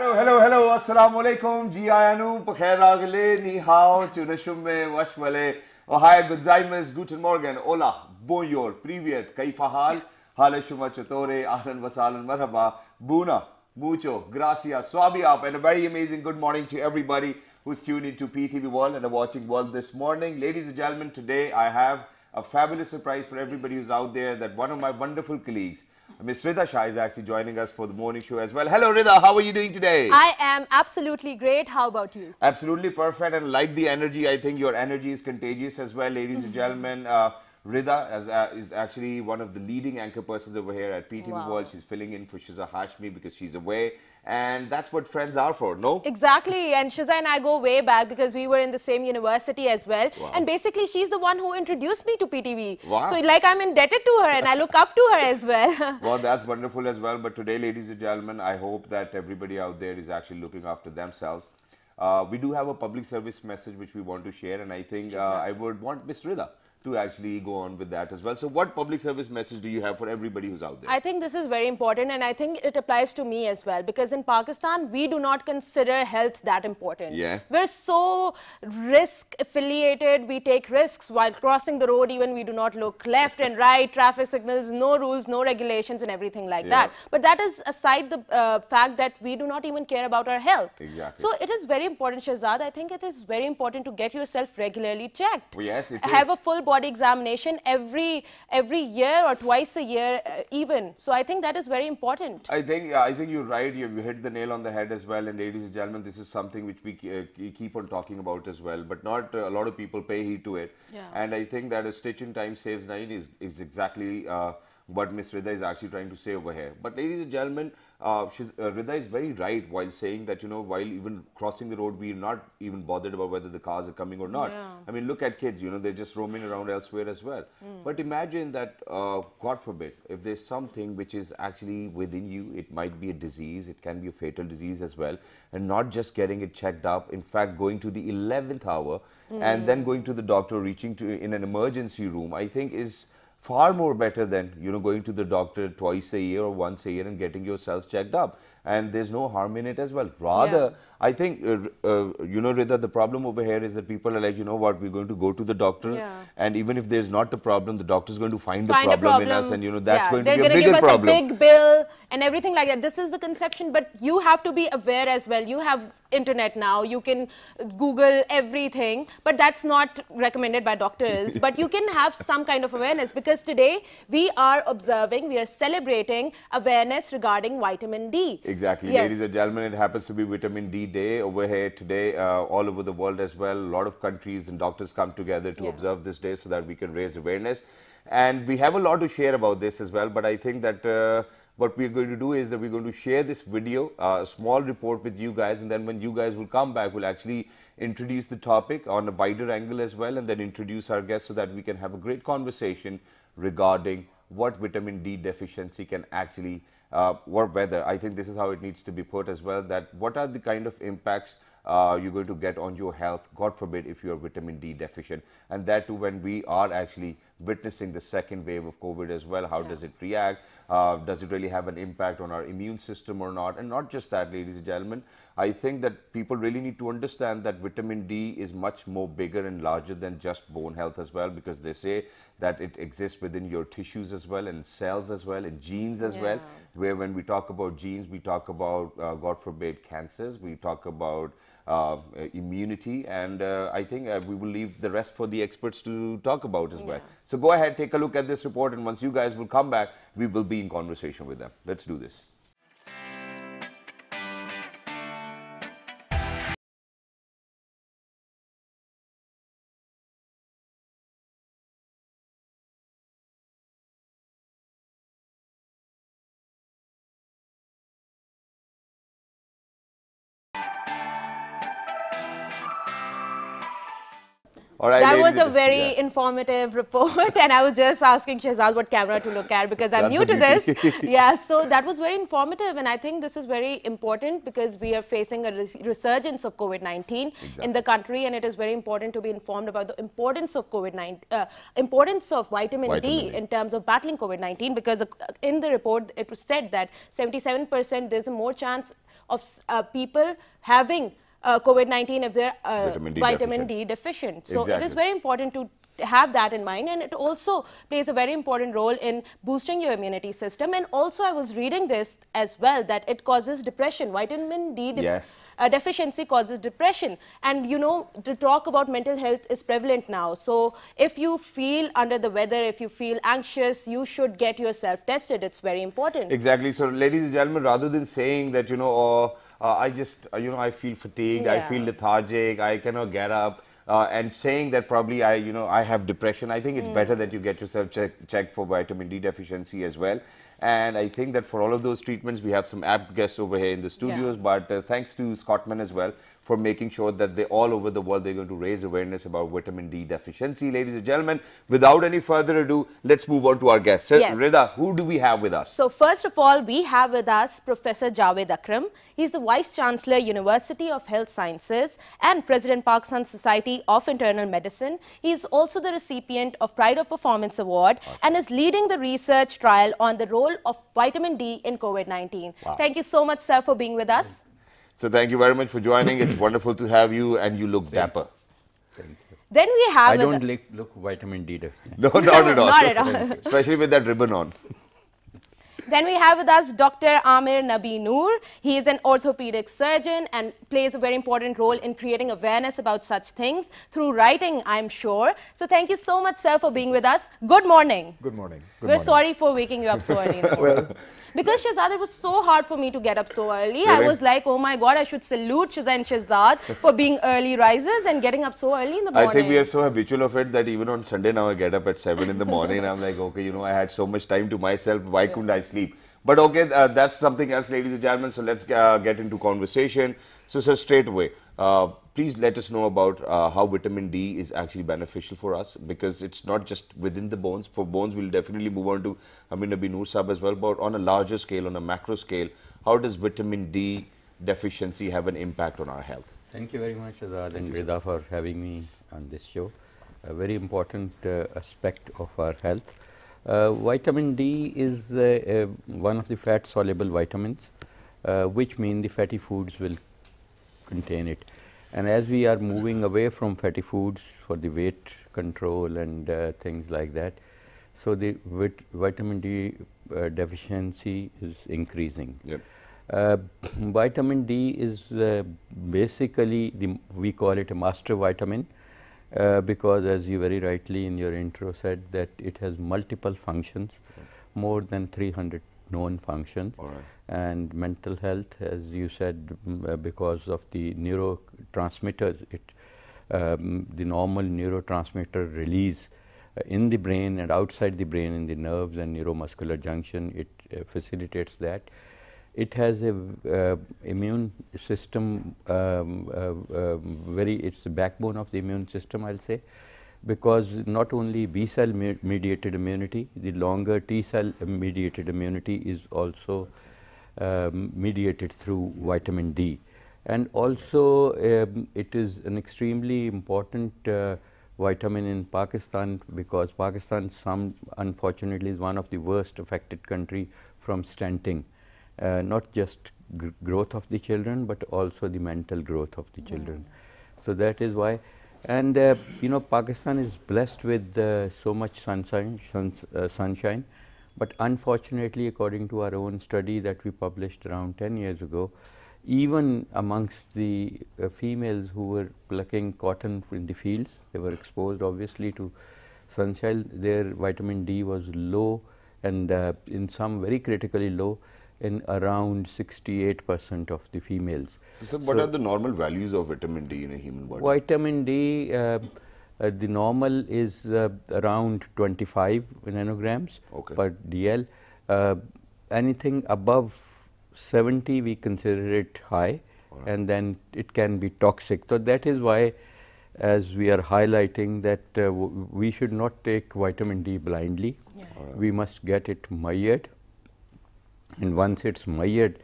Hello. Assalamu alaikum. Ji ayanu, pakhair ragale, ni hao, chunashumme, washmale, ohaya, gozaimasu, guten morgen, hola, bonjour, privyet, kaifa hal, haleshuma chatore, ahlan wasalan, marhaba, buna, mucho, gracias, swabiap, and a very amazing good morning to everybody who's tuned into PTV World and are watching World this morning. Ladies and gentlemen, today I have a fabulous surprise for everybody who's out there, that one of my wonderful colleagues, Miss Rida Shah, is actually joining us for the morning show as well. Hello Rida, how are you doing today? I am absolutely great. How about you? Absolutely perfect, and like the energy, I think your energy is contagious as well. Ladies and gentlemen, Rida is actually one of the leading anchor persons over here at PTV World. She's filling in for Shiza Hashmi because she's away. And that's what friends are for, no? Exactly. And Shiza and I go way back because we were in the same university as well. Wow. And basically, she's the one who introduced me to PTV. Wow. So, like, I'm indebted to her and I look up to her as well. Well, that's wonderful as well. But today, ladies and gentlemen, I hope that everybody out there is actually looking after themselves. We do have a public service message which we want to share. And I think I would want Miss Rida to actually go on with that as well. So what public service message do you have for everybody who's out there? I think this is very important, and I think it applies to me as well, because in Pakistan, we do not consider health that important. Yeah. We're so risk affiliated. We take risks while crossing the road. Even we do not look left and right, traffic signals, no rules, no regulations and everything like that. But that is aside the fact that we do not even care about our health. Exactly. So it is very important, Shahzad. I think it is very important to get yourself regularly checked. Well, yes, it is. Have a full body examination every year or twice a year even. So I think that is very important. I think you're right. You hit the nail on the head as well. And ladies and gentlemen, this is something which we keep on talking about as well. But not a lot of people pay heed to it. Yeah. And I think that a stitch in time saves nine is exactly what Miss Rida is actually trying to say over here. But ladies and gentlemen, Rida is very right while saying that, you know, while even crossing the road, we're not even bothered about whether the cars are coming or not. Yeah. I mean, look at kids, you know, they're just roaming around elsewhere as well. But imagine that, God forbid, if there's something which is actually within you, it might be a disease, it can be a fatal disease as well, and not just getting it checked up, in fact, going to the 11th hour and then going to the doctor, reaching to in an emergency room, I think is far more better than, you know, going to the doctor twice a year or once a year and getting yourself checked up. And there's no harm in it as well. Rather, I think, you know, Rida, the problem over here is that people are like, you know what, we're going to go to the doctor. And even if there's not a problem, the doctor's going to find a problem in us. And, you know, that's going to be a bigger problem. They're going to give us a big bill and everything like that. This is the conception. But you have to be aware as well. You have internet now. You can Google everything. But that's not recommended by doctors. But you can have some kind of awareness. Because today, we are observing, we are celebrating awareness regarding vitamin D. Exactly. Ladies and gentlemen, it happens to be Vitamin D Day over here today, all over the world as well. A lot of countries and doctors come together to observe this day so that we can raise awareness. And we have a lot to share about this as well. But I think that what we're going to do is that we're going to share this video, a small report with you guys. And then when you guys will come back, we'll actually introduce the topic on a wider angle as well. And then introduce our guests so that we can have a great conversation regarding what vitamin D deficiency can actually or whether, I think this is how it needs to be put as well, that what are the kind of impacts you're going to get on your health, God forbid, if you're vitamin D deficient. And that too, when we are actually witnessing the second wave of COVID as well, how does it react? Does it really have an impact on our immune system or not? And not just that, ladies and gentlemen, I think that people really need to understand that vitamin D is much more bigger and larger than just bone health as well, because they say that it exists within your tissues as well, and cells as well, and genes as well, where when we talk about genes, we talk about, God forbid, cancers, we talk about immunity, and I think we will leave the rest for the experts to talk about as well. So go ahead, take a look at this report, and once you guys will come back, we will be in conversation with them. Let's do this. All right, that was a very informative report, and I was just asking Shahzad what camera to look at because I'm new to this. So that was very informative, and I think this is very important because we are facing a resurgence of COVID-19 in the country, and it is very important to be informed about the importance of importance of vitamin D in terms of battling COVID-19, because in the report it was said that 77% there's a more chance of people having COVID-19 if they're vitamin D deficient. So it is very important to have that in mind, and it also plays a very important role in boosting your immunity system. And also I was reading this as well, that it causes depression. Vitamin D deficiency causes depression, and you know, to talk about mental health is prevalent now. So if you feel under the weather, if you feel anxious, you should get yourself tested. It's very important. Exactly. So ladies and gentlemen, rather than saying that, you know, I just, you know, I feel fatigued, I feel lethargic, I cannot get up, and saying that probably I have depression, I think it's better that you get yourself checked for vitamin D deficiency as well. And I think that for all of those treatments, we have some apt guests over here in the studios, but thanks to Scottman as well for making sure that they all over the world, they're going to raise awareness about vitamin D deficiency. Ladies and gentlemen, without any further ado, let's move on to our guests. Rida, who do we have with us? So first of all, we have with us Professor Javed Akram. He's the Vice Chancellor, University of Health Sciences and President, Pakistan Society of Internal Medicine. He is also the recipient of Pride of Performance Award and is leading the research trial on the role of vitamin D in COVID-19. Thank you so much, sir, for being with us. So thank you very much for joining. It's wonderful to have you, and you look dapper. Thank you. Then we have... I don't look vitamin D deficient. No, not at all. Not at all. Especially with that ribbon on. Then we have with us Dr. Amir Nabi Noor. He is an orthopedic surgeon and plays a very important role in creating awareness about such things through writing, I'm sure. So thank you so much, sir, for being with us. Good morning. Good morning. We're sorry for waking you up so early. Because Shehzad, it was so hard for me to get up so early. Really? I was like, oh my God, I should salute Shiza and Shehzad for being early risers and getting up so early in the morning. I think we are so habitual of it that even on Sunday now I get up at 7 in the morning and I'm like, okay, you know, I had so much time to myself, why couldn't I sleep? But okay, that's something else, ladies and gentlemen. So let's get into conversation. So sir, straight away, please let us know about how vitamin D is actually beneficial for us, because it's not just within the bones. For bones, we'll definitely move on to Amir Nabi Noor Sahab as well. But on a larger scale, on a macro scale, how does vitamin D deficiency have an impact on our health? Thank you very much, Azad and Rida, for having me on this show. A very important aspect of our health. Vitamin D is one of the fat-soluble vitamins, which mean the fatty foods will contain it. And as we are moving away from fatty foods for the weight control and things like that, so the vitamin D deficiency is increasing. Yep. Vitamin D is basically, we call it a master vitamin. Because as you very rightly in your intro said, that it has multiple functions, more than 300 known functions. And mental health, as you said, because of the neurotransmitters, the normal neurotransmitter release in the brain and outside the brain in the nerves and neuromuscular junction, it facilitates that. It has a immune system, it's the backbone of the immune system, I'll say, because not only B cell mediated immunity, the longer T cell mediated immunity is also mediated through vitamin D. And also it is an extremely important vitamin in Pakistan, because Pakistan, unfortunately, is one of the worst affected country from stenting. Not just growth of the children, but also the mental growth of the children. So that is why. And you know, Pakistan is blessed with so much sunshine, but unfortunately, according to our own study that we published around 10 years ago, even amongst the females who were plucking cotton in the fields, they were exposed obviously to sunshine, their vitamin D was low, and in some very critically low, in around 68% of the females. So what are the normal values of vitamin D in a human body? Vitamin D, the normal is around 25 nanograms per DL. Anything above 70 we consider it high, and then it can be toxic. So that is why, as we are highlighting, that we should not take vitamin D blindly. We must get it measured. And once it's measured,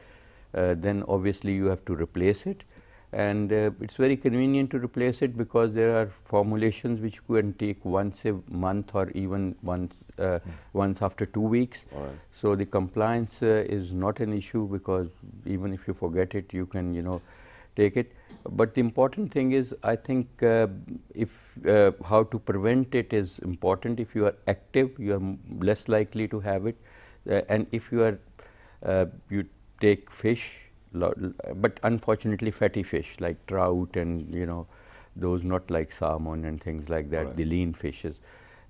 then obviously you have to replace it. And it's very convenient to replace it, because there are formulations which you can take once a month or even once once after 2 weeks. Right. So the compliance is not an issue, because even if you forget it, you can, you know, take it. But the important thing is, I think, how to prevent it is important. If you are active, you are less likely to have it, and if you are you take fish, but unfortunately fatty fish like trout and, you know, those not like salmon and things like that, right. the lean fishes,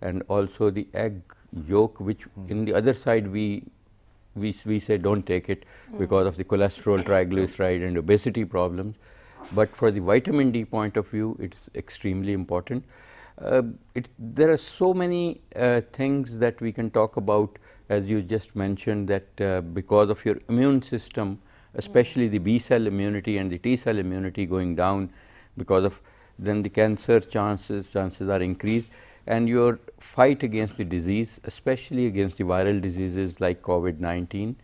and also the egg yolk, which in the other side we say don't take it because of the cholesterol, triglyceride and obesity problems. But for the vitamin D point of view, it's extremely important. There are so many things that we can talk about, as you just mentioned, that because of your immune system, especially the B cell immunity and the T cell immunity going down, because of then the cancer chances are increased, and your fight against the disease, especially against the viral diseases like COVID-19,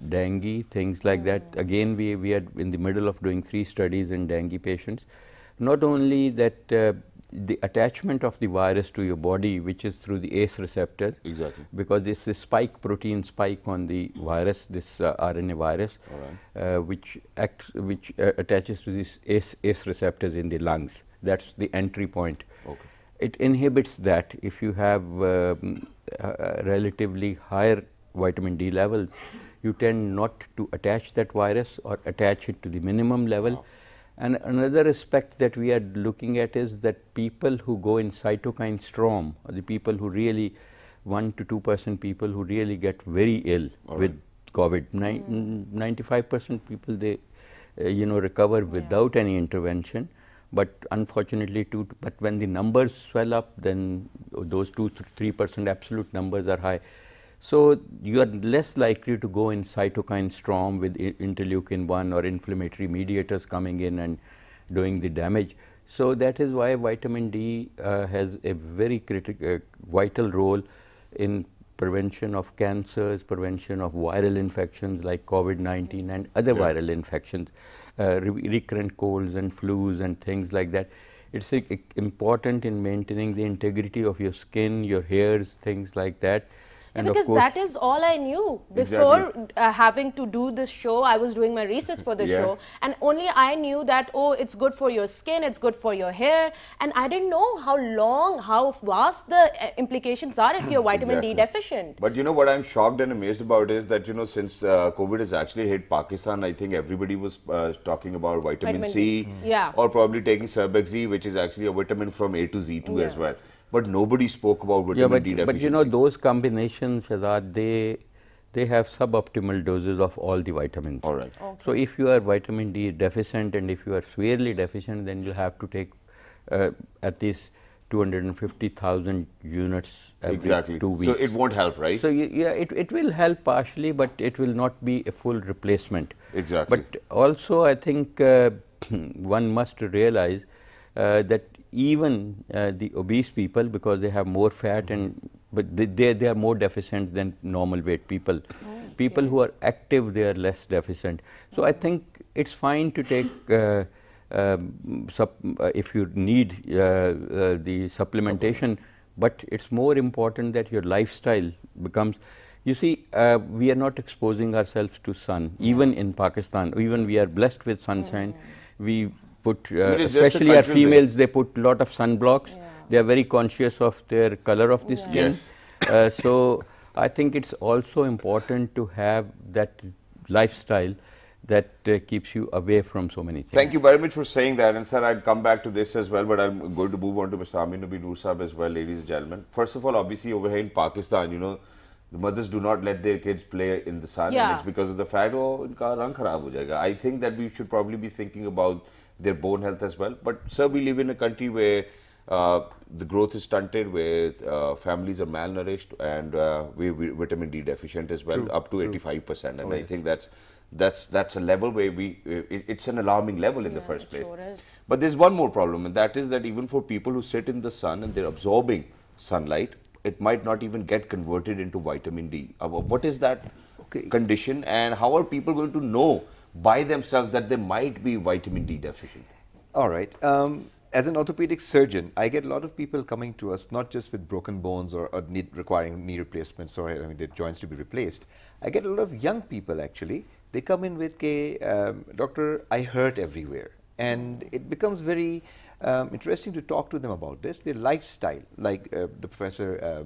dengue, things like that. Again, we are in the middle of doing 3 studies in dengue patients. Not only that, the attachment of the virus to your body, which is through the ACE receptor. Exactly. Because this is protein spike on the virus, this RNA virus, which attaches to these ACE receptors in the lungs. That's the entry point. Okay. It inhibits that. If you have relatively higher vitamin D levels, you tend not to attach that virus or attach it to the minimum level. Wow. And another aspect that we are looking at is that people who go in cytokine storm, or the people who really, 1 to 2% people who really get very ill with COVID. 95% people, they you know, recover without any intervention. But unfortunately, but when the numbers swell up, then those 2 to 3% absolute numbers are high. So you are less likely to go in cytokine storm with interleukin-1 or inflammatory mediators coming in and doing the damage. So that is why vitamin D has a very critical, vital role in prevention of cancers, prevention of viral infections like COVID-19 and other viral infections, recurrent colds and flus and things like that. It's important in maintaining the integrity of your skin, your hairs, things like that. And because that is all I knew before having to do this show. I was doing my research for the show, and only I knew that, oh, it's good for your skin, it's good for your hair, and I didn't know how vast the implications are if you're vitamin D deficient. But you know what I'm shocked and amazed about is that, you know, since COVID has actually hit Pakistan, I think everybody was talking about vitamin C, or probably taking Cerbex, which is actually a vitamin from A to Z2 as well. But nobody spoke about vitamin D deficiency. But you know, those combinations, Shahzad, they have suboptimal doses of all the vitamins. All right. Okay. So if you are vitamin D deficient, and if you are severely deficient, then you have to take at least 250,000 units every 2 weeks. So it won't help, right? So it will help partially, but it will not be a full replacement. Exactly. But also, I think one must realize that even the obese people, because they have more fat, but they are more deficient than normal weight people. People who are active, they are less deficient. So I think it's fine to take if you need the supplementation, but it's more important that your lifestyle becomes. You see, we are not exposing ourselves to sun, even in Pakistan. Even we are blessed with sunshine. We put, especially our females, they put a lot of sunblocks. They are very conscious of their color of the skin. So I think it's also important to have that lifestyle that keeps you away from so many things. Thank you very much for saying that. And sir, I'd come back to this as well, but I'm going to move on to Mr. Amir Nabi Noor Sahab as well, ladies and gentlemen. First of all, obviously over here in Pakistan, you know, the mothers do not let their kids play in the sun, and it's because of the fact, oh, inka rang kharab ho jayega. I think that we should probably be thinking about their bone health as well. But sir, we live in a country where the growth is stunted, where families are malnourished, and we're vitamin D deficient as well, up to 85%. And I think that's a level where it's an alarming level in the first place. Sure is. But there's one more problem, and that is that even for people who sit in the sun and they're absorbing sunlight, it might not even get converted into vitamin D. What is that condition, and how are people going to know by themselves that they might be vitamin D deficient? All right. as an orthopedic surgeon, I get a lot of people coming to us, not just with broken bones or requiring knee replacements or their joints to be replaced. I get a lot of young people actually. They come in with, doctor, I hurt everywhere. And it becomes very interesting to talk to them about this. Their lifestyle, like the Professor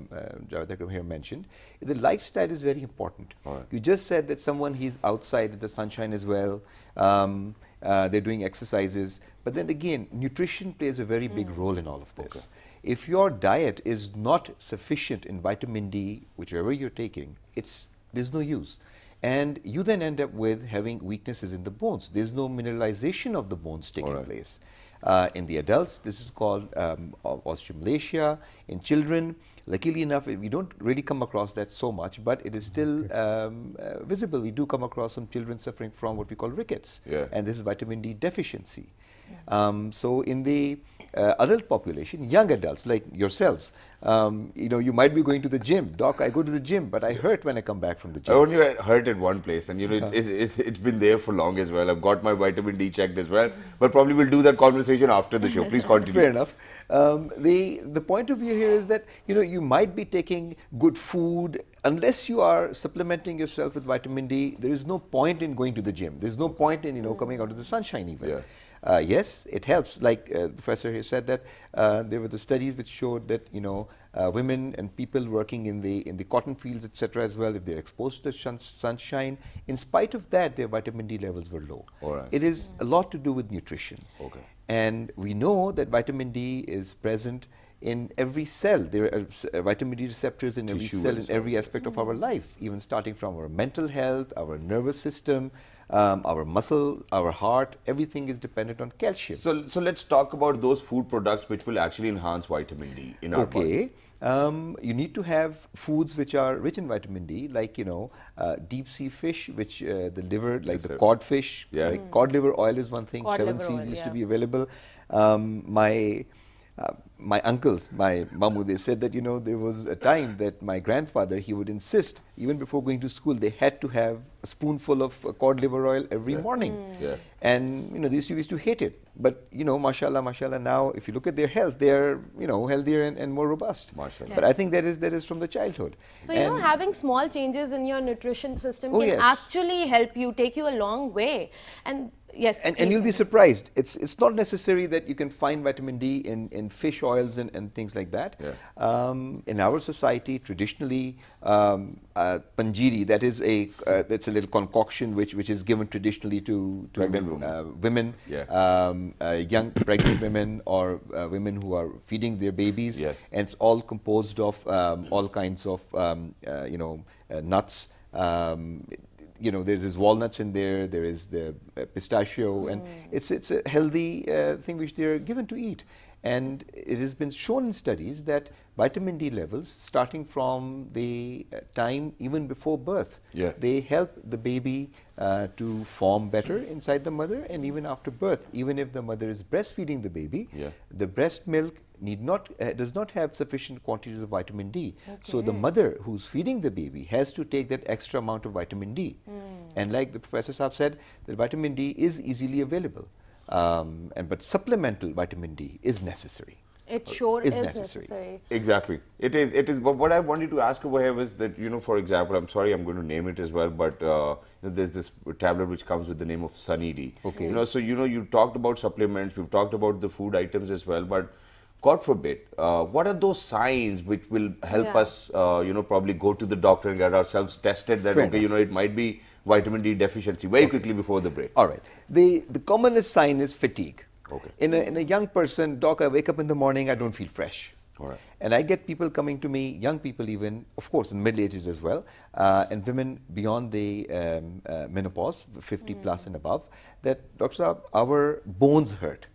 Javed Akram here mentioned, the lifestyle is very important. Right. You just said that someone, he's outside in the sunshine as well. They're doing exercises. But then again, nutrition plays a very big role in all of this. Okay. If your diet is not sufficient in vitamin D, whichever you're taking, there's no use. And you then end up with having weaknesses in the bones. There's no mineralization of the bones taking place. In the adults, this is called osteomalacia. In children, luckily enough, we don't really come across that so much, but it is still visible. We do come across some children suffering from what we call rickets, and this is vitamin D deficiency. So in the adult population, young adults like yourselves, you might be going to the gym. Doc, I go to the gym, but I hurt when I come back from the gym. I only hurt at one place, and it's been there for long as well. I've got my vitamin D checked as well, but probably we'll do that conversation after the show. Please continue. Fair enough. The point of view here is that you might be taking good food. Unless you are supplementing yourself with vitamin D, there is no point in going to the gym. There's no point in coming out of the sunshine even. Yes, it helps. Like the professor here said that there were the studies which showed that women and people working in the cotton fields, etc., as well, if they're exposed to the sunshine, in spite of that, their vitamin D levels were low. It is a lot to do with nutrition. And we know that vitamin D is present in every cell. There are vitamin D receptors in every cell, in every aspect of our life, even starting from our mental health, our nervous system, our muscle, our heart, everything is dependent on calcium. So let's talk about those food products which will actually enhance vitamin D in our body. You need to have foods which are rich in vitamin D, like deep sea fish, which the liver, like the cod fish, like cod liver oil is one thing. Cod 7 liver Seas oil, used to be available. My uncles, my mamu, they said that there was a time that my grandfather, he would insist, even before going to school, they had to have a spoonful of cod liver oil every morning. And they used to hate it. But mashallah, now if you look at their health, they're healthier and more robust. But I think that is from the childhood. So having small changes in your nutrition system can actually help you, take you a long way. And yes, and you'll be surprised. It's not necessary that you can find vitamin D in fish oils and things like that. In our society, traditionally, panjiri, that's a little concoction which is given traditionally to women, young pregnant women or women who are feeding their babies, and it's all composed of all kinds of nuts. There's this walnuts in there, there is the pistachio, and it's a healthy thing which they're given to eat. And it has been shown in studies that vitamin D levels, starting from the time even before birth, they help the baby to form better inside the mother, and even after birth, even if the mother is breastfeeding the baby, the breast milk does not have sufficient quantities of vitamin D. So the mother who's feeding the baby has to take that extra amount of vitamin D. And like the Professor Saab said, that vitamin D is easily available. But supplemental vitamin D is necessary. It sure is necessary. Exactly. It is. But what I wanted to ask over here was that, for example, I'm sorry, I'm going to name it as well, but there's this tablet which comes with the name of Sunny D. So, you talked about supplements, we've talked about the food items as well, but God forbid, what are those signs which will help us, probably go to the doctor and get ourselves tested that, it might be vitamin D deficiency very quickly before the break? All right. The commonest sign is fatigue. In a young person, doc, I wake up in the morning, I don't feel fresh. And I get people coming to me, young people even, of course, in middle ages as well, and women beyond the menopause, 50 plus and above, that, Dr. Saab, our bones hurt.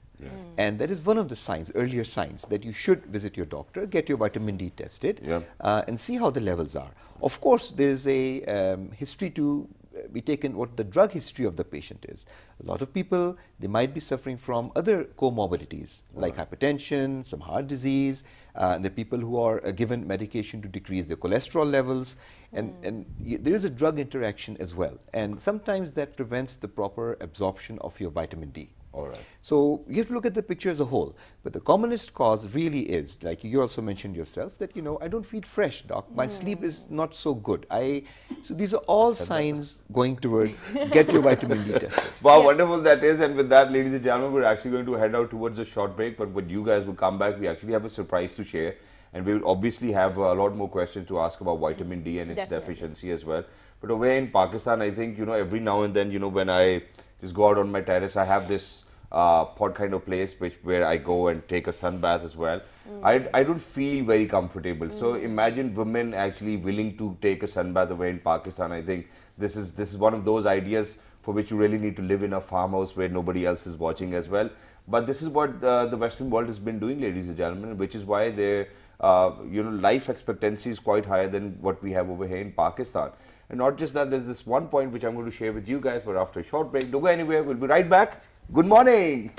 And that is one of the signs, earlier signs, that you should visit your doctor, get your vitamin D tested, and see how the levels are. Of course, there is a history to be taken, what the drug history of the patient is. A lot of people, they might be suffering from other comorbidities, like hypertension, some heart disease, and the people who are given medication to decrease their cholesterol levels, and there is a drug interaction as well. And sometimes that prevents the proper absorption of your vitamin D. All right. So you have to look at the picture as a whole. But the commonest cause really is, like you also mentioned yourself, that, you know, I don't feel fresh, doc. My sleep is not so good. So these are all signs going towards get your vitamin D tested. Wow, wonderful that is. And with that, ladies and gentlemen, we're actually going to head out towards a short break. But when you guys will come back, we actually have a surprise to share. And we will obviously have a lot more questions to ask about vitamin D and its deficiency as well. But over in Pakistan, I think, you know, every now and then, you know, when I just go out on my terrace, I have this pod kind of place where I go and take a sun bath as well. I don't feel very comfortable. So imagine women actually willing to take a sun bath away in Pakistan. I think this is one of those ideas for which you really need to live in a farmhouse where nobody else is watching as well. But this is what the Western world has been doing, ladies and gentlemen, which is why their you know, life expectancy is quite higher than what we have over here in Pakistan. And not just that, there's this one point which I'm going to share with you guys, but after a short break. Don't go anywhere. We'll be right back. Good morning.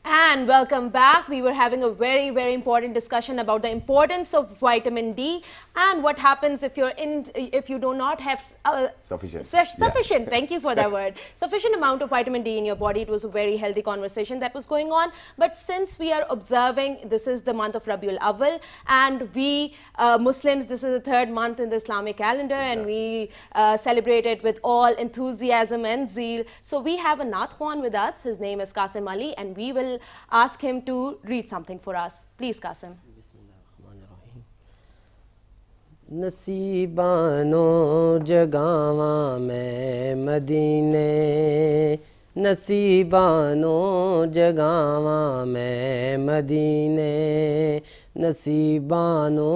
And welcome back. We were having a very, very important discussion about the importance of vitamin D and what happens if you do not have sufficient. Thank you for that word. Sufficient amount of vitamin D in your body. It was a very healthy conversation that was going on. But since we are observing, this is the month of Rabiul Awwal, and we Muslims, this is the third month in the Islamic calendar, and we celebrate it with all enthusiasm and zeal. So we have a Naat Khwan with us. His name is Qasim Ali, and we will ask him to read something for us. Please, Qasim. नसीबानो जगावा मैं मदीने नसीबानो जगावा मैं मदीने नसीबानो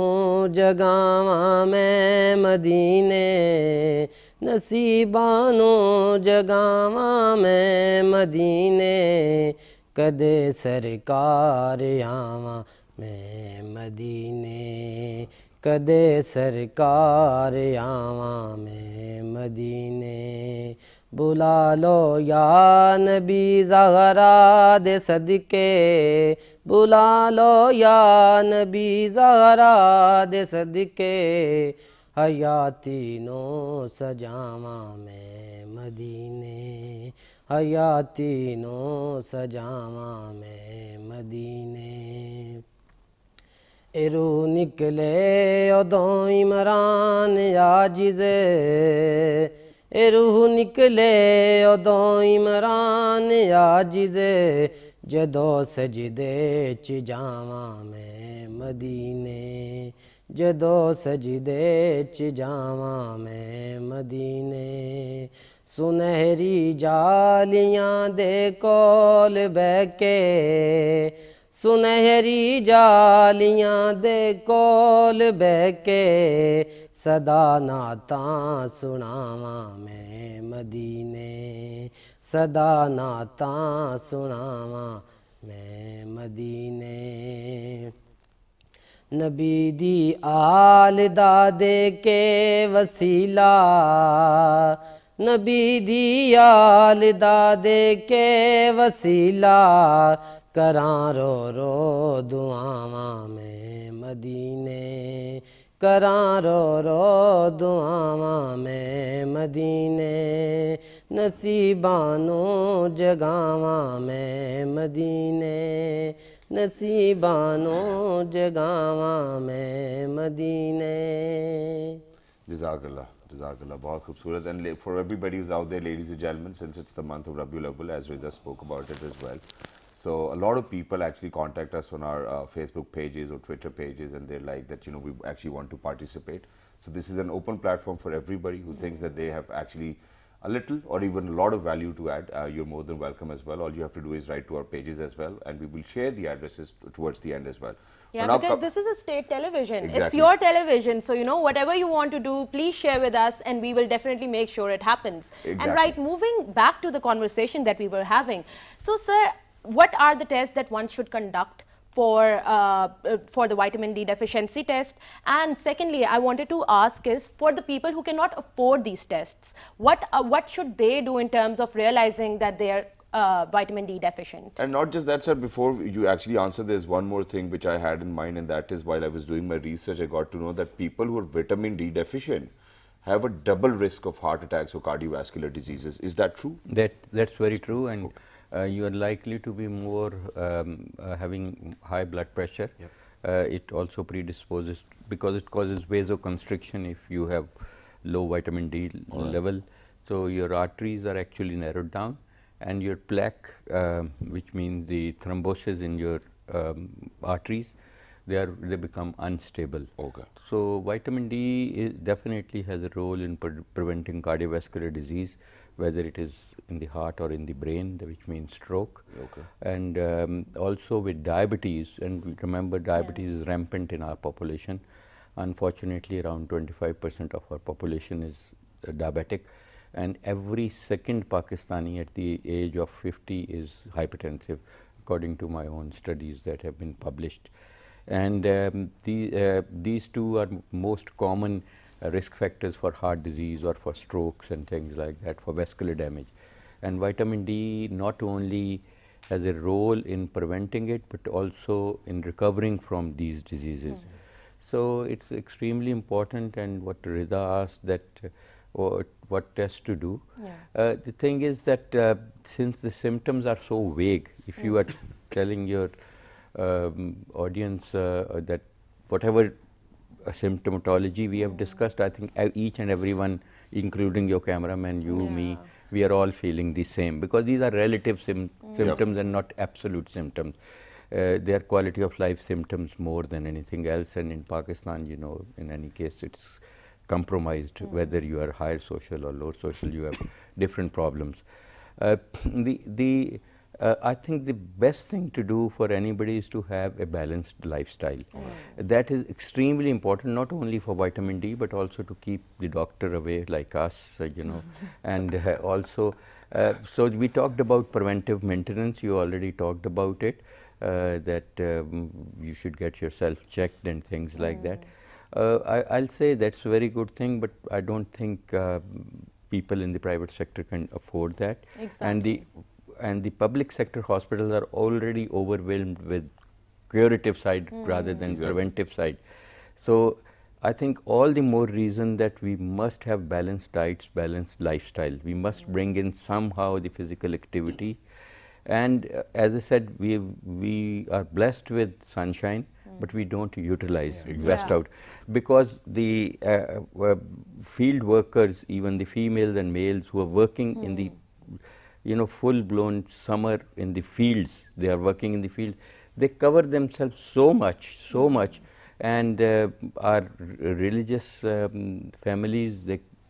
जगावा मैं मदीने नसीबानो जगावा मैं मदीने कदे सरकार आवा मैं मदीने कदे सरकार आवा मैं मदीने बुला लो या नबी ज़हरा दे सदके बुला लो या नबी ज़हरा दे सदके हयाती नो सजावा मैं मदीने हयाती नो सजावा मैं मदीने एरू निकले उदों इमरान आजिज़े एरू निकले उदों इमरान आजिज़े जदो सजदे च जावा मैं मदीने जदो सजदे च जावा मैं मदीने सुनहरी जालियां दे कोल बैके सुनहरी जालियां दे कोल बैके सदा नातां सुनावा मैं मदीने सदा नातां सुनावा मैं मदीने नबी दी आल दा दे के वसीला नबी दी आल दा दे के वसीला करां रो रो दुआवां मैं मदीने करां रो रो दुआवां मैं मदीने नसीबानो जगावां मैं मदीने नसीबानो जगावां मैं मदीने Jazakallah. Jazakallah. Bahut khubsurat. And for everybody who's out there, ladies and gentlemen, since it's the month of Rabiul Awwal, as Rida spoke about it as well. So a lot of people actually contact us on our Facebook pages or Twitter pages, and they're like that, you know, we actually want to participate. So this is an open platform for everybody who thinks that they have actually a little or even a lot of value to add. You're more than welcome as well. All you have to do is write to our pages as well, and we will share the addresses towards the end as well. Yeah, because this is a state television. Exactly. It's your television. So, you know, whatever you want to do, please share with us and we will definitely make sure it happens. Exactly. And right, moving back to the conversation that we were having. So, sir, what are the tests that one should conduct for the vitamin D deficiency test? And secondly, I wanted to ask is, for the people who cannot afford these tests, what should they do in terms of realizing that they are vitamin D deficient? And not just that, sir, before you actually answer, there's one more thing which I had in mind, and that is, while I was doing my research, I got to know that people who are vitamin D deficient have a double risk of heart attacks or cardiovascular diseases. Is that true? That's very true, and you are likely to be more having high blood pressure. Yep. It also predisposes, because it causes vasoconstriction if you have low vitamin D level. So your arteries are actually narrowed down, and your plaque, which means the thrombosis in your arteries, they become unstable. Okay. So vitamin D definitely has a role in preventing cardiovascular disease, whether it is in the heart or in the brain, which means stroke. Okay. And also with diabetes, and we remember diabetes is rampant in our population. Unfortunately, around 25% of our population is diabetic, and every second Pakistani at the age of 50 is hypertensive, according to my own studies that have been published. And these two are most common risk factors for heart disease or for strokes and things like that, for vascular damage. And vitamin D not only has a role in preventing it, but also in recovering from these diseases. So it's extremely important, and what Rida asked, that what tests to do. The thing is that since the symptoms are so vague, if you are telling your audience that whatever symptomatology we have discussed, I think each and everyone, including your cameraman, you, me, we are all feeling the same, because these are relative symptoms and not absolute symptoms. They are quality of life symptoms more than anything else, and in Pakistan, you know, in any case, it's compromised. Whether you are higher social or lower social, you have different problems. I think the best thing to do for anybody is to have a balanced lifestyle. That is extremely important, not only for vitamin D, but also to keep the doctor away, like us, you know. And also, so we talked about preventive maintenance. You already talked about it, that you should get yourself checked and things like that. I'll say that's a very good thing, but I don't think people in the private sector can afford that. Exactly. And the public sector hospitals are already overwhelmed with curative side rather than preventive side. So I think all the more reason that we must have balanced diets, balanced lifestyle. We must bring in somehow the physical activity. And as I said, we are blessed with sunshine, but we don't utilize best out, because the field workers, even the females and males who are working in the full-blown summer in the fields, they are working in the field, they cover themselves so much, and our religious families,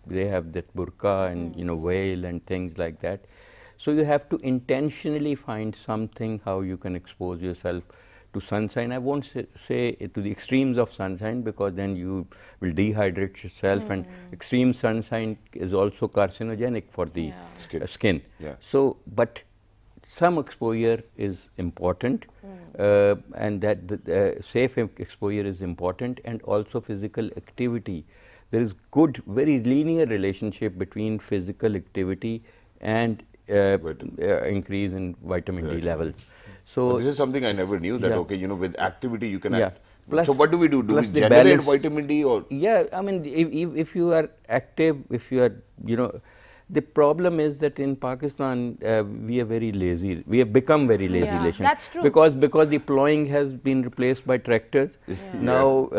they have that burqa and veil and things like that. So you have to intentionally find something how you can expose yourself to sunshine. I won't say to the extremes of sunshine, because then you will dehydrate yourself, and extreme sunshine is also carcinogenic for the skin. Yeah. So, but some exposure is important, and that the safe exposure is important, and also physical activity. There is good, very linear relationship between physical activity and increase in vitamin D levels. So but this is something I never knew, that okay, with activity you can act. Plus, so what do we do? Do we generate balance, vitamin D, or? Yeah, I mean, if you are active, if you are, the problem is that in Pakistan we are very lazy. We have become very lazy. That's true. Because the plowing has been replaced by tractors. Now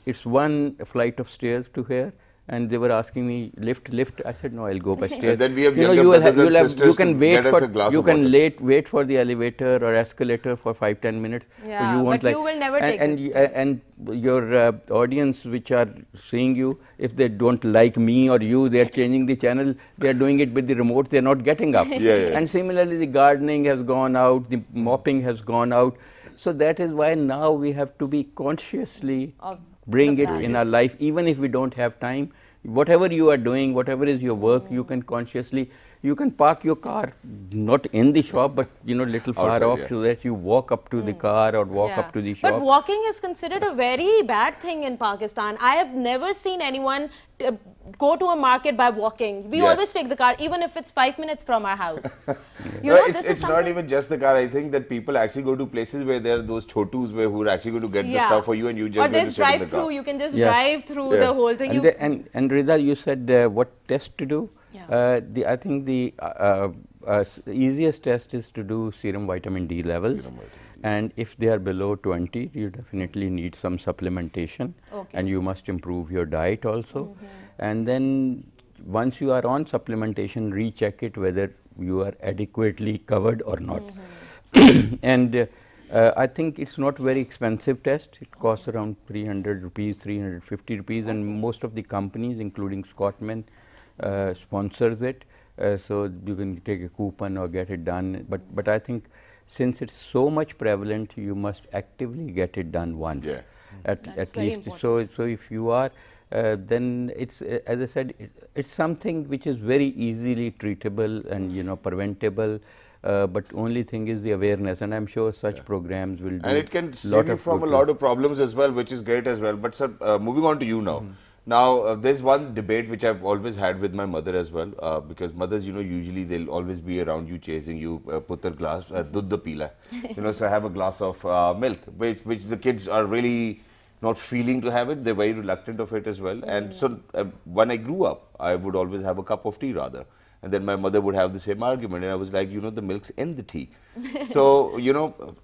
it's one flight of stairs to here. And they were asking me, lift. I said, no, I'll go by stairs. And then we have younger brothers and sisters you can wait get us a glass you of can water. wait for the elevator or escalator for 5-10 minutes. Yeah, you won't but you will never take and, the stairs. and your audience which are seeing you, if they don't like me or you, they are changing the channel. They are doing it with the remote. They are not getting up. And similarly, the gardening has gone out. The mopping has gone out. So that is why now we have to be consciously bring it in our life, even if we don't have time. Whatever you are doing, whatever is your work, you can consciously, you can park your car not in the shop, but little far outside, off, so that you walk up to the car or walk up to the shop. But walking is considered a very bad thing in Pakistan. I have never seen anyone go to a market by walking. We always take the car, even if it's 5 minutes from our house. It's not even just the car. I think that people actually go to places where there are those chotus who are actually going to get the stuff for you, and you just or there's drive through. You can just drive through the whole thing. And Rida, you said what test to do? I think the easiest test is to do serum vitamin D levels. And if they are below 20, you definitely need some supplementation, and you must improve your diet also. And then once you are on supplementation, recheck it whether you are adequately covered or not. And I think it's not very expensive test. It costs around 300 rupees, 350 rupees, and most of the companies, including Scottman, sponsors it. So you can take a coupon or get it done. But I think since it's so much prevalent, you must actively get it done once. At least. So if you are, then it's, as I said, it's something which is very easily treatable and preventable. But only thing is the awareness, and I'm sure such programs will do. And it can save you from a lot of problems as well, which is great as well. But sir, moving on to you now. Now, there's one debate which I've always had with my mother as well, because mothers, usually they'll always be around you, chasing you, putter glass, dudh pila, so have a glass of milk, which the kids are really not feeling to have it. They're very reluctant of it as well. And so when I grew up, I would always have a cup of tea rather. And then my mother would have the same argument, and I was like, the milk's in the tea. So,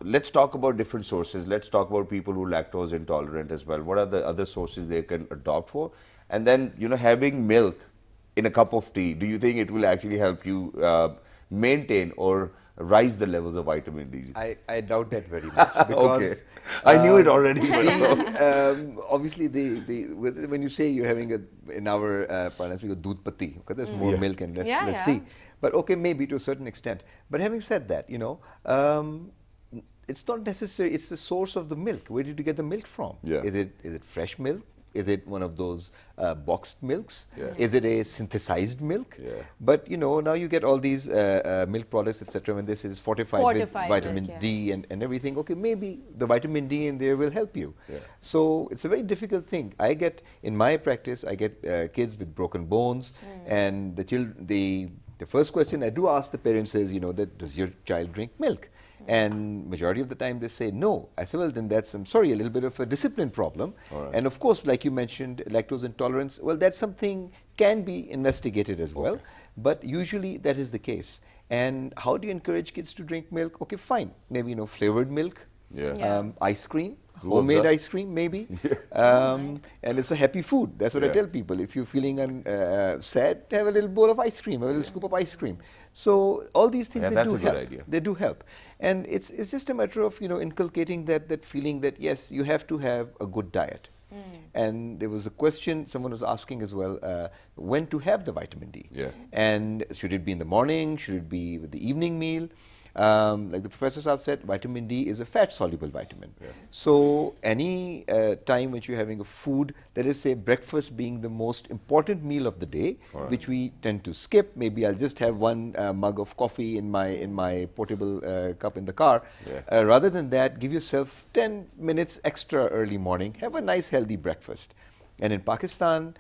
let's talk about different sources. Let's talk about people who are lactose intolerant as well. What are the other sources they can adopt for? And then, having milk in a cup of tea, do you think it will actually help you maintain or rise the levels of vitamin D? I doubt that very much. Because, I knew it already. Obviously, when you say you're having in our parlance, we go doodh patti, okay, there's more milk and less tea. But okay, maybe to a certain extent. But having said that, it's not necessary. It's the source of the milk. Where did you get the milk from? Is it fresh milk? Is it one of those boxed milks? Is it a synthesized milk? But now you get all these milk products, etc. When this is fortified with vitamin D and everything. Okay, maybe the vitamin D in there will help you. So it's a very difficult thing. I get in my practice, I get kids with broken bones, and the first question I do ask the parents is, does your child drink milk? And majority of the time they say no. I say, well, then that's, I'm sorry, a little bit of a discipline problem. And of course, like you mentioned, lactose intolerance, well, that's something can be investigated as well. But usually that is the case. And how do you encourage kids to drink milk? Okay, fine. Maybe, flavored milk, ice cream. Homemade ice cream, maybe. And it's a happy food. That's what I tell people. If you're feeling sad, have a little bowl of ice cream, a little scoop of ice cream. So all these things, they do help. They do help. And it's just a matter of, inculcating that feeling that, yes, you have to have a good diet. And there was a question someone was asking as well, when to have the vitamin D. Yeah. And should it be in the morning? Should it be with the evening meal? Like the professors have said, vitamin D is a fat-soluble vitamin. So any time when you're having a food, let us say breakfast being the most important meal of the day, which we tend to skip. Maybe I'll just have one mug of coffee in my portable cup in the car. Rather than that, give yourself 10 minutes extra early morning. Have a nice healthy breakfast. And in Pakistan,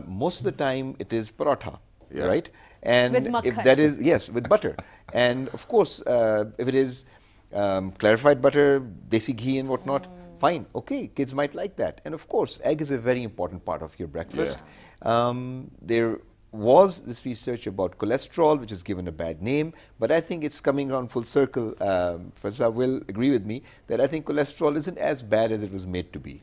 most of the time it is paratha, right? And with if that is, yes, with butter. And of course, if it is clarified butter, desi ghee and whatnot, fine, okay, kids might like that. And of course, egg is a very important part of your breakfast. There was this research about cholesterol, which is given a bad name, but I think it's coming around full circle. Professor will agree with me that I think cholesterol isn't as bad as it was made to be.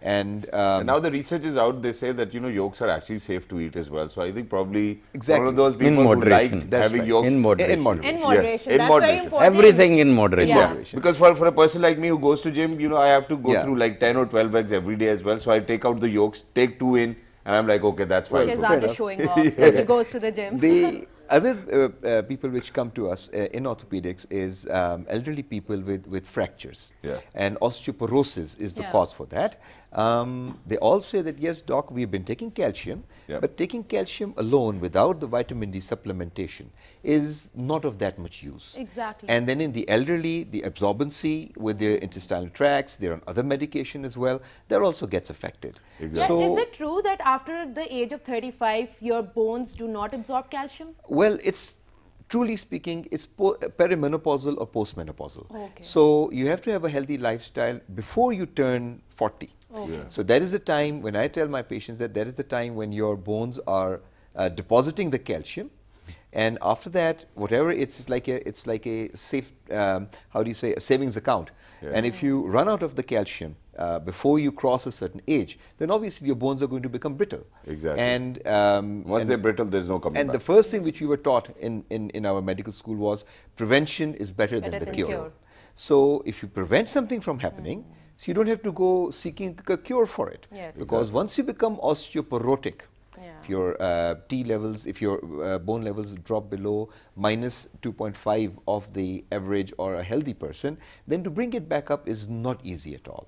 And now the research is out. They say that yolks are actually safe to eat as well. So I think probably Exactly. one of those people who liked having yolks In moderation. in moderation. In moderation. In That's moderation. very important. Everything in moderation. Yeah. Moderation. Because for a person like me who goes to gym, I have to go Yeah. through like 10 or 12 eggs every day as well. So I take out the yolks, take 2 in, and I'm like, okay, that's fine. Shehzad is showing off when he goes to the gym. The other people which come to us in orthopedics is elderly people with fractures. And osteoporosis is the cause for that. They all say that, yes, doc, we've been taking calcium, but taking calcium alone without the vitamin D supplementation is not of that much use. Exactly. And then in the elderly, the absorbency with their intestinal tracts, they're on other medication as well, that also gets affected. Yeah, is it true that after the age of 35, your bones do not absorb calcium? Well, it's truly speaking, it's perimenopausal or postmenopausal. So you have to have a healthy lifestyle before you turn 40. So that is the time when I tell my patients that is the time when your bones are depositing the calcium. And after that, whatever, it's like a safe, how do you say, a savings account. And if you run out of the calcium before you cross a certain age, then obviously your bones are going to become brittle. Exactly. And once they're brittle, there's no coming back. And the first thing which we were taught in our medical school was prevention is better than the cure. So if you prevent something from happening, so you don't have to go seeking a cure for it. Because once you become osteoporotic, if your T levels, if your bone levels drop below minus 2.5 of the average or a healthy person, then to bring it back up is not easy at all.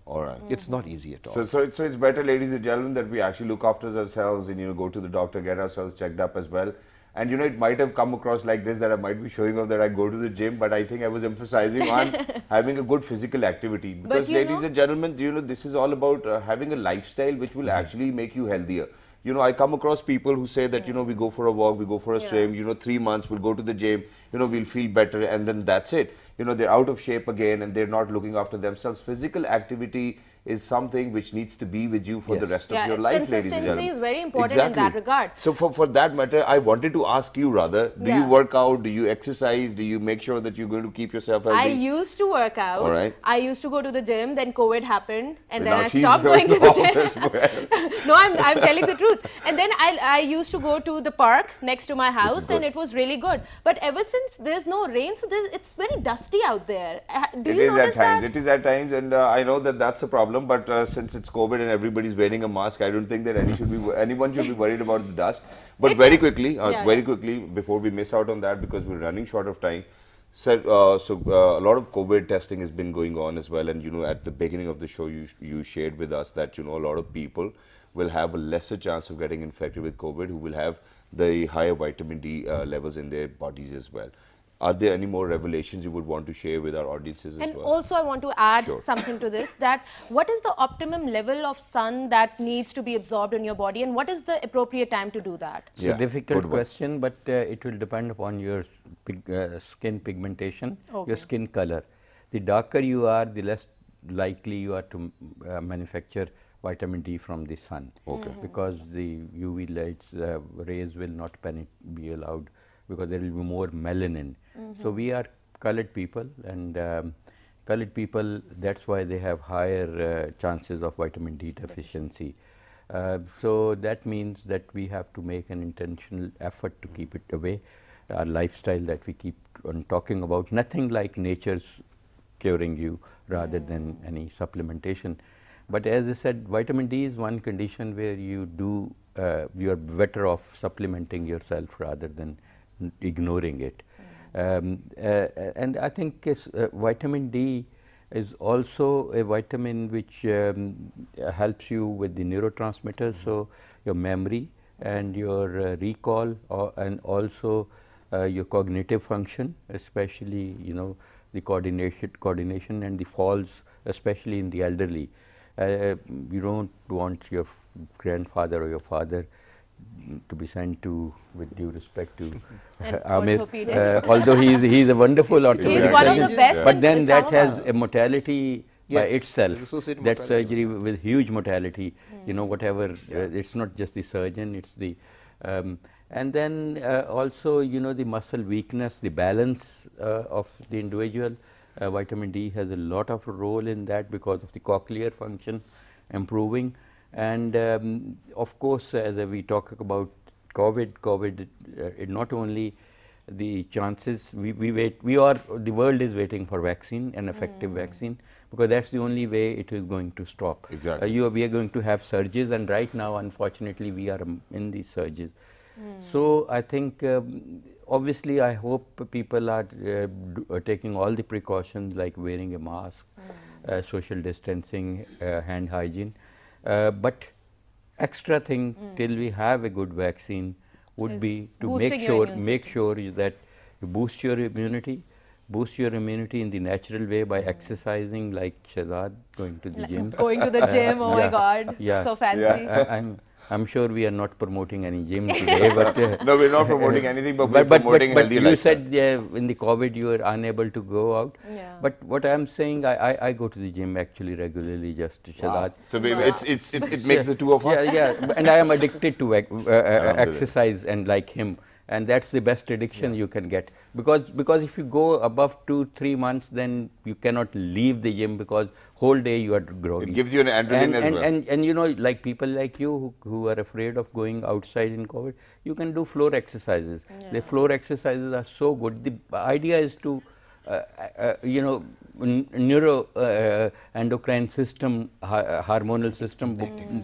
It's not easy at all. So it's better, ladies and gentlemen, that we actually look after ourselves and go to the doctor, get ourselves checked up as well. And it might have come across like this, that I might be showing off that I go to the gym, but I think I was emphasizing on having a good physical activity. Because ladies and gentlemen, this is all about having a lifestyle which will actually make you healthier. I come across people who say that, we go for a walk, we go for a swim, 3 months, we'll go to the gym, we'll feel better, and then that's it. They're out of shape again and they're not looking after themselves. Physical activity is something which needs to be with you for the rest of your life, ladies and gentlemen. Consistency is very important in that regard. So for that matter, I wanted to ask you rather, do you work out, do you exercise, do you make sure that you're going to keep yourself healthy? I used to work out. All right. I used to go to the gym, then COVID happened, and then I stopped going to the gym. No, I'm telling the truth. And then I used to go to the park next to my house, and it was really good. But ever since there's no rain, so it's very dusty out there. Do you notice that? It is at times, and I know that that's a problem. But since it's COVID and everybody's wearing a mask, I don't think that anyone should be worried about the dust. But very quickly, before we miss out on that, because we're running short of time. So a lot of COVID testing has been going on as well, and at the beginning of the show, you shared with us that a lot of people will have a lesser chance of getting infected with COVID, who will have the higher vitamin D levels in their bodies as well. Are there any more revelations you would want to share with our audiences as well? And also I want to add something to this, that what is the optimum level of sun that needs to be absorbed in your body, and what is the appropriate time to do that? It's a difficult question, but it will depend upon your skin pigmentation, your skin color. The darker you are, the less likely you are to manufacture vitamin D from the sun, because the UV lights, rays will not be allowed, because there will be more melanin. So we are colored people, and colored people, that's why they have higher chances of vitamin D deficiency. So that means that we have to make an intentional effort to keep it away. Our lifestyle that we keep on talking about, nothing like nature's curing you rather than any supplementation. But as I said, vitamin D is one condition where you are better off supplementing yourself rather than ignoring it. And I think vitamin D is also a vitamin which helps you with the neurotransmitters, so your memory and your recall, and also your cognitive function, especially the coordination and the falls, especially in the elderly. You don't want your grandfather or your father to be sent to, with due respect to Amir, although he is a wonderful orthopedic surgeon. He's one of the best. But then that has a mortality by Yes, itself. That mortality. surgery with huge mortality, whatever, it's not just the surgeon, it's the, and then also, the muscle weakness, the balance of the individual. Vitamin D has a lot of role in that because of the cochlear function improving. And of course, as we talk about COVID, it not only the chances, the world is waiting for vaccine, an effective vaccine, because that's the only way it is going to stop. Exactly. We are going to have surges, and right now, unfortunately, we are in these surges. So I think, obviously, I hope people are taking all the precautions like wearing a mask, social distancing, hand hygiene. But extra thing till we have a good vaccine would be to make sure that you boost your immunity in the natural way by exercising, like Shehzad, going to the gym. Going to the gym, oh my God, so fancy. Yeah. I'm sure we are not promoting any gym today, but no, we're not promoting anything, but we're promoting healthy lifestyle. You said in the COVID you were unable to go out. Yeah. But what I'm saying, I go to the gym actually regularly, just to Shehzad. So it makes the two of us. Yeah, and I am addicted to exercise and like him. And that's the best addiction you can get, because if you go above 2-3 months, then you cannot leave the gym because whole day you are groggy. It gives you an adrenaline as well. And like people like you who are afraid of going outside in COVID, you can do floor exercises. The floor exercises are so good. The idea is to neuro endocrine system, hormonal system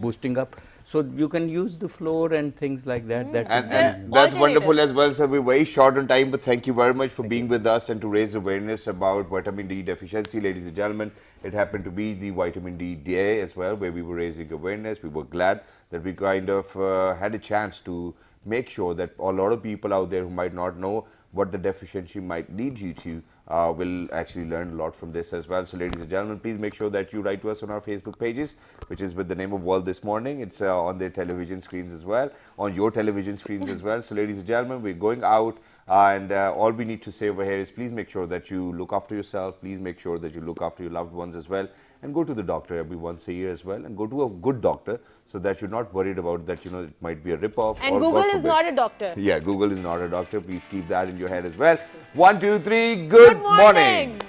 boosting up. So you can use the floor and things like that. And that's wonderful as well, sir. We're very short on time, but thank you very much for being with us and to raise awareness about vitamin D deficiency, ladies and gentlemen. It happened to be the Vitamin D Day as well, where we were raising awareness. We were glad that we kind of had a chance to make sure that a lot of people out there who might not know what the deficiency might lead you to will actually learn a lot from this as well. So ladies and gentlemen, please make sure that you write to us on our Facebook pages, which is with the name of World This Morning. It's on their television screens as well, on your television screens as well. So ladies and gentlemen, we're going out, and all we need to say over here is please make sure that you look after yourself. Please make sure that you look after your loved ones as well, and go to the doctor every once a year as well, and go to a good doctor so that you're not worried about that, it might be a rip-off. And Google is not a doctor. Yeah, Google is not a doctor. Please keep that in your head as well. 1, 2, 3, good morning.